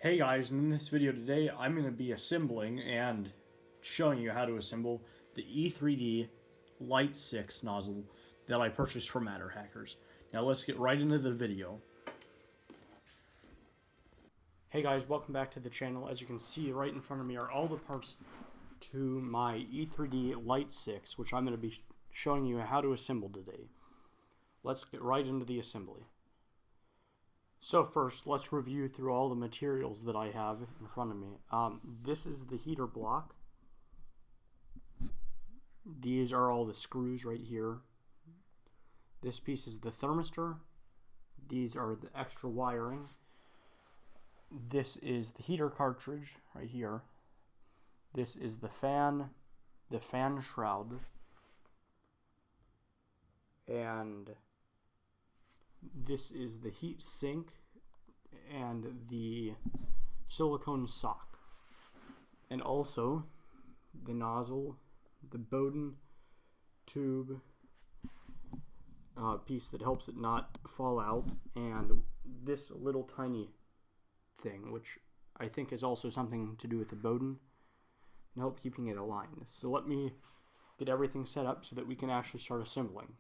Hey guys, in this video today I'm going to be assembling and showing you how to assemble the E3D Lite 6 nozzle that I purchased from Matter Hackers. Now let's get right into the video. Hey guys, welcome back to the channel. As you can see right in front of me are all the parts to my E3D Lite 6, which I'm going to be showing you how to assemble today. Let's get right into the assembly. So first, let's review through all the materials that I have in front of me. This is the heater block. These are all the screws right here. This piece is the thermistor. These are the extra wiring. This is the heater cartridge right here. This is the fan shroud. And this is the heat sink and the silicone sock, and also the nozzle, the Bowden tube piece that helps it not fall out, and this little tiny thing, which I think is also something to do with the Bowden and help keeping it aligned. So let me get everything set up so that we can actually start assembling.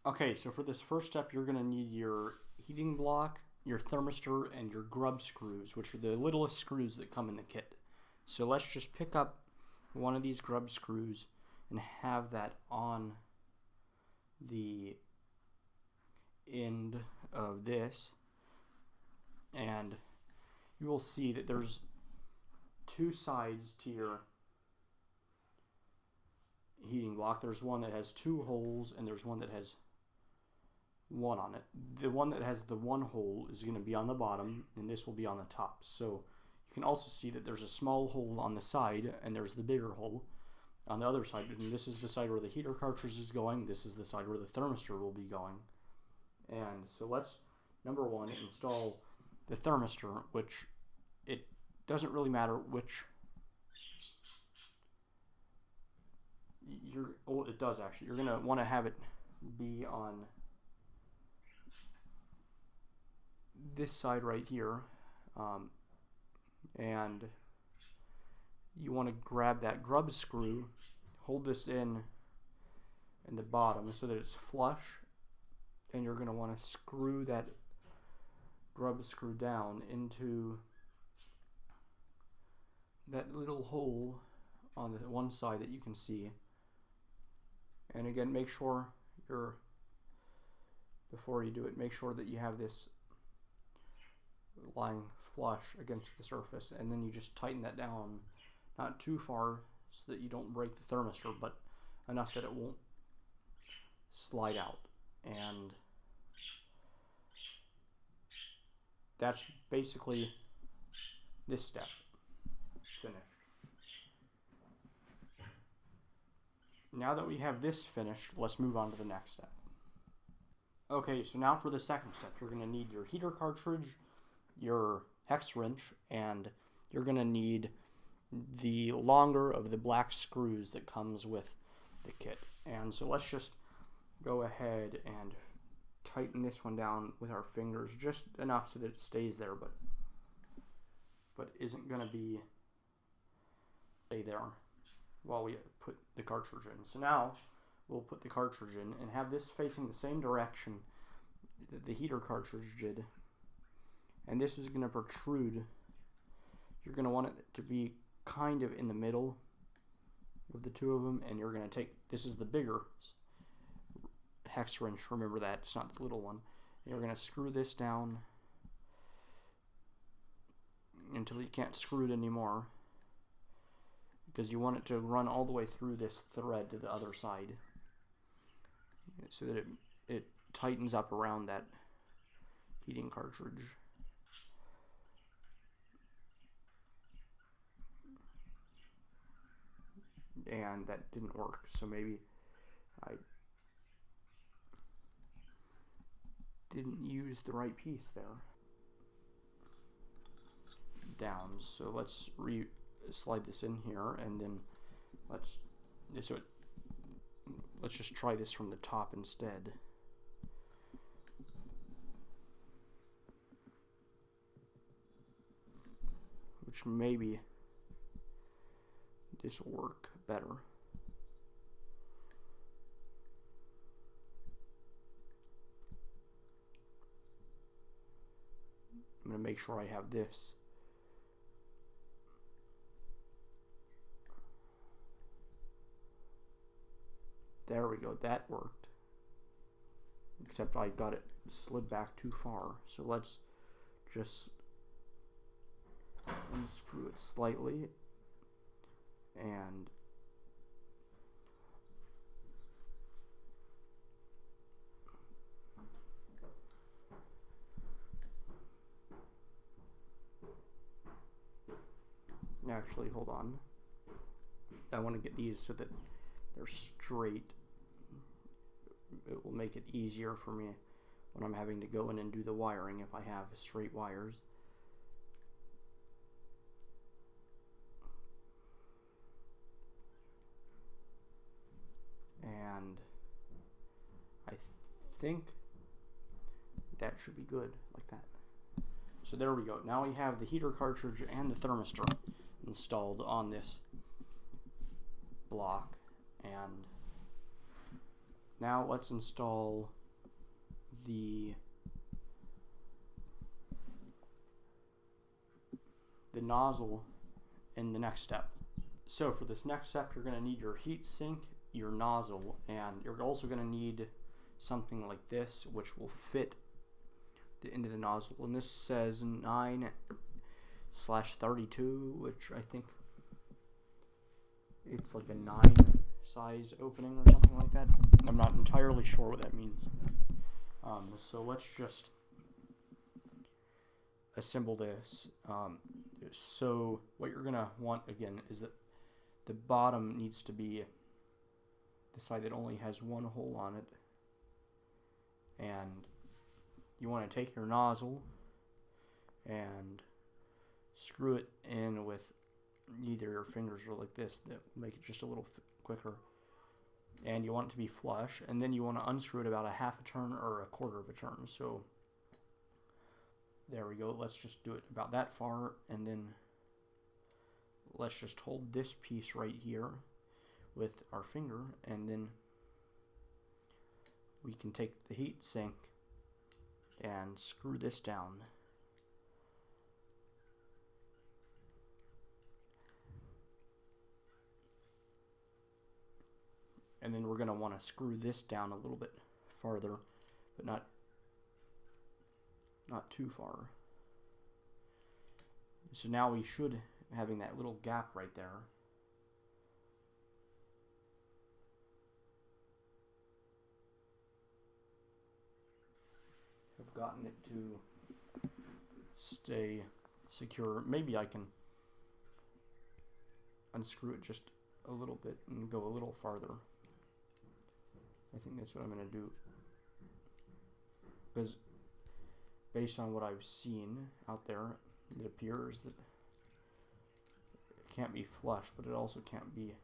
Okay, so for this first step, you're going to need your heating block, your thermistor, and your grub screws, which are the littlest screws that come in the kit. So let's just pick up one of these grub screws and have that on the end of this. And you will see that there's two sides to your heating block. There's one that has two holes, and there's one that has one on it. The one that has the one hole is going to be on the bottom, and this will be on the top. So you can also see that there's a small hole on the side, and there's the bigger hole on the other side. And this is the side where the heater cartridge is going. This is the side where the thermistor will be going. And so let's, number one, install the thermistor, which it doesn't really matter which it does actually. You're going to want to have it be on this side right here, and you want to grab that grub screw, hold this in the bottom so that it's flush, and you're going to want to screw that grub screw down into that little hole on the one side that you can see. And again, make sure before you do it, make sure that you have this lying flush against the surface, and then you just tighten that down, not too far so that you don't break the thermistor, but enough that it won't slide out. And that's basically this step finished. Now that we have this finished, let's move on to the next step. Okay, so now for the second step, you're going to need your heater cartridge, your hex wrench, and you're going to need the longer of the black screws that comes with the kit. And so let's just go ahead and tighten this one down with our fingers just enough so that it stays there, but isn't going to stay there while we put the cartridge in. So now we'll put the cartridge in and have this facing the same direction that the heater cartridge did. And this is going to protrude. You're going to want it to be kind of in the middle of the two of them, and you're going to take, this is the bigger hex wrench, remember that, it's not the little one. And you're going to screw this down until you can't screw it anymore, because you want it to run all the way through this thread to the other side so that it tightens up around that heating cartridge. And that didn't work, so maybe I didn't use the right piece there. Down, so let's slide this in here, and then let's just try this from the top instead. which maybe this will work better. I'm going to make sure I have this. There we go, that worked. Except I got it slid back too far. So let's just unscrew it slightly. And actually, hold on. I want to get these so that they're straight. It will make it easier for me when I'm having to go in and do the wiring if I have straight wires. And I think that should be good like that. So there we go. Now we have the heater cartridge and the thermistor installed on this block. And now let's install the nozzle in the next step. So for this next step, you're going to need your heat sink, your nozzle, and you're also going to need something like this, which will fit the end of the nozzle. And this says 9/32, which I think it's like a 9 size opening or something like that. I'm not entirely sure what that means. So let's just assemble this. So what you're gonna want again is that the bottom needs to be the side that only has one hole on it, and you want to take your nozzle and screw it in with either your fingers or like this. That will make it just a little quicker. And you want it to be flush, and then you want to unscrew it about a half a turn or a quarter of a turn. So there we go. Let's just do it about that far, and then let's just hold this piece right here with our finger, and then we can take the heat sink and screw this down. And then we're going to want to screw this down a little bit farther, but not too far. So now we should, having that little gap right there, have gotten it to stay secure. Maybe I can unscrew it just a little bit and go a little farther. I think that's what I'm going to do, because based on what I've seen out there, it appears that it can't be flush, but it also can't be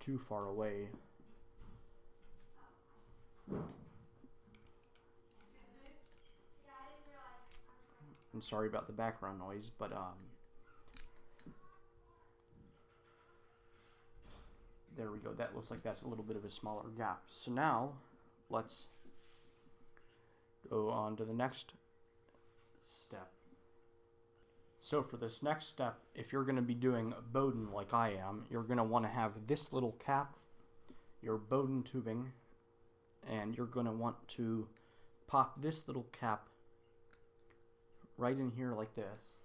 too far away. I'm sorry about the background noise, but there we go. That looks like that's a little bit of a smaller gap. So now let's go on to the next step. So for this next step, if you're going to be doing Bowden like I am, you're going to want to have this little cap, your Bowden tubing, and you're going to want to pop this little cap right in here like this,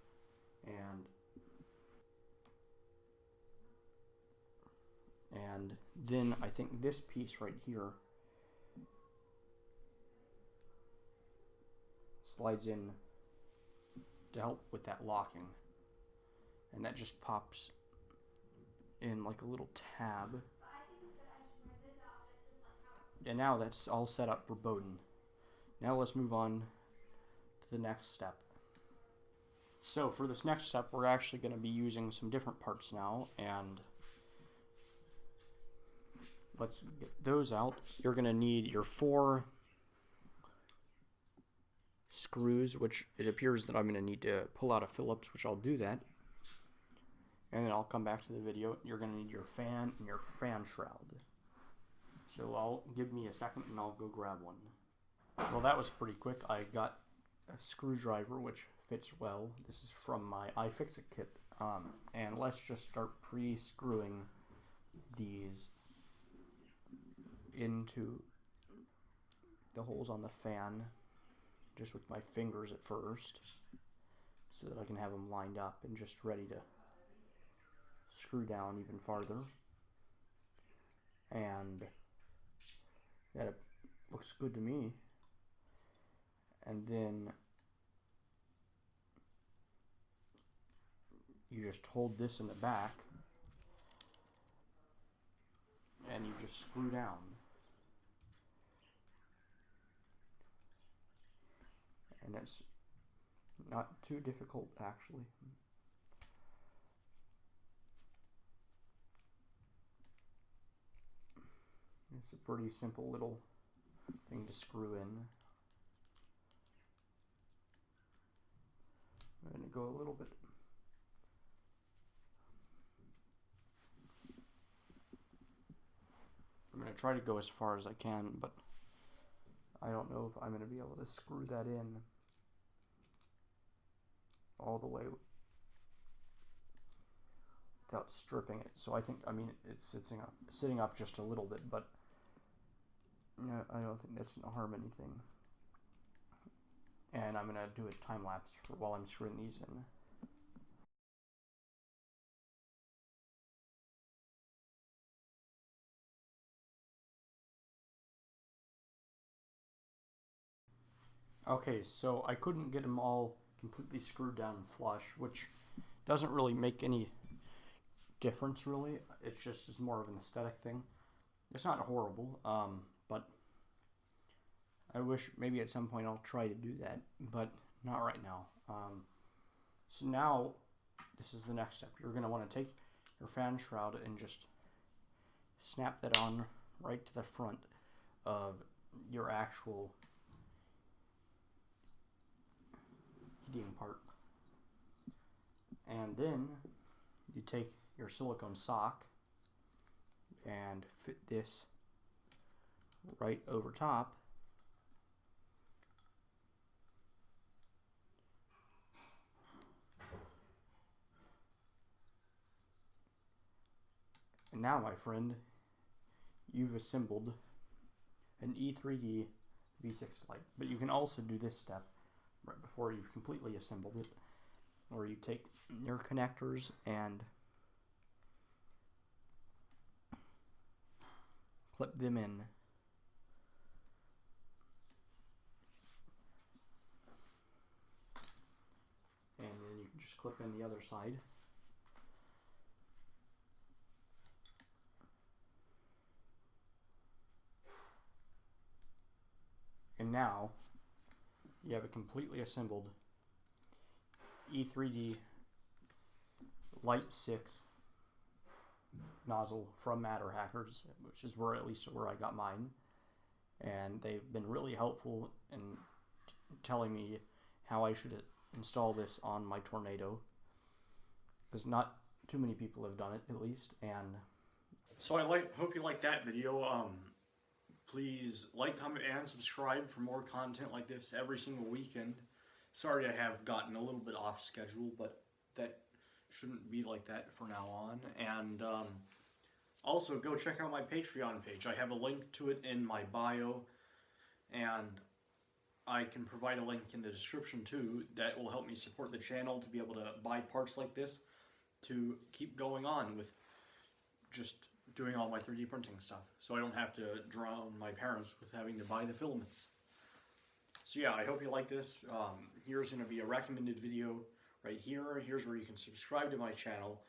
and then I think this piece right here slides in to help with that locking, and that just pops in like a little tab. And now that's all set up for Bowden. Now let's move on to the next step. So for this next step, we're actually going to be using some different parts now, and let's get those out. You're going to need your 4 screws, which it appears that I'm going to need to pull out a Phillips, which I'll do that. And then I'll come back to the video. You're going to need your fan and your fan shroud. So give me a second and I'll go grab one. Well, that was pretty quick. I got a screwdriver, which fits well. This is from my iFixit kit. And let's just start pre-screwing these into the holes on the fan, just with my fingers at first, so that I can have them lined up and just ready to screw down even farther. And that looks good to me. And then you just hold this in the back and you just screw down. And it's not too difficult, actually. It's a pretty simple little thing to screw in. I'm going to go a little bit. I'm going to try to go as far as I can, but I don't know if I'm going to be able to screw that in all the way without stripping it. So I think, it's sitting up just a little bit, but no, I don't think that's going to harm anything. And I'm going to do a time lapse for while I'm screwing these in. Okay, so I couldn't get them all completely screwed down flush, which doesn't really make any difference, really. It's more of an aesthetic thing. It's not horrible, but I wish maybe at some point I'll try to do that, but not right now. So now, this is the next step. You're going to want to take your fan shroud and just snap that on right to the front of your actual heating part. And then you take your silicone sock and fit this right over top. And now, my friend, you've assembled an E3D V6 Lite. But you can also do this step right before you've completely assembled it, where you take your connectors and clip them in. And then you can just clip in the other side. And now you have a completely assembled E3D Lite 6 nozzle from Matter Hackers, which is where I got mine. And they've been really helpful in telling me how I should install this on my Tornado, because not too many people have done it, at least. And so hope you liked that video. Please like, comment, and subscribe for more content like this every single weekend. Sorry I have gotten a little bit off schedule, but that shouldn't be like that from now on. And also, go check out my Patreon page. I have a link to it in my bio, and I can provide a link in the description too that will help me support the channel to be able to buy parts like this to keep going on with just doing all my 3D printing stuff, so I don't have to drown my parents with having to buy the filaments. So yeah, I hope you like this. Here's going to be a recommended video right here. Here's where you can subscribe to my channel.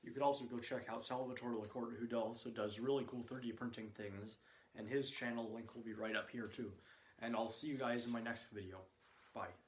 You could also go check out Salvatore Lacorte, who also does really cool 3D printing things, and his channel link will be right up here too. And I'll see you guys in my next video. Bye.